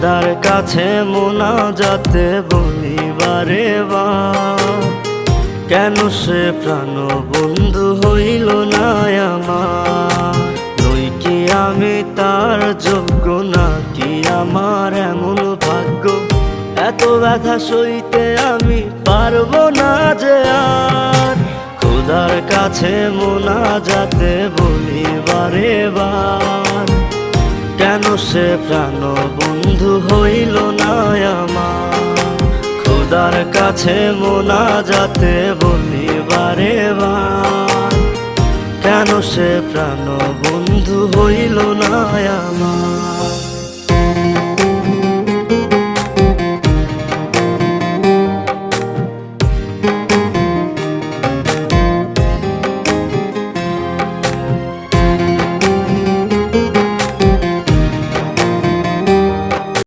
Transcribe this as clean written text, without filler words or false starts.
খোদার কাছে মোনাজাতে বলি বারে বার, কেন সে প্রাণ বন্ধু হইল না আমার। নই কি আমি তার যোগ্য, নাকি আমার এমন ভাগ্য, এত ব্যথা সইতে আমি পারবো না যে আর। খোদার কাছে মোনাজাতে বলি বারে বার, কেন সে প্রাণ বন্ধু হইল না আমার। খোদার কাছে মোনাজাতে বলি বারে বার, কেন সে প্রাণ বন্ধু হইল না আমার।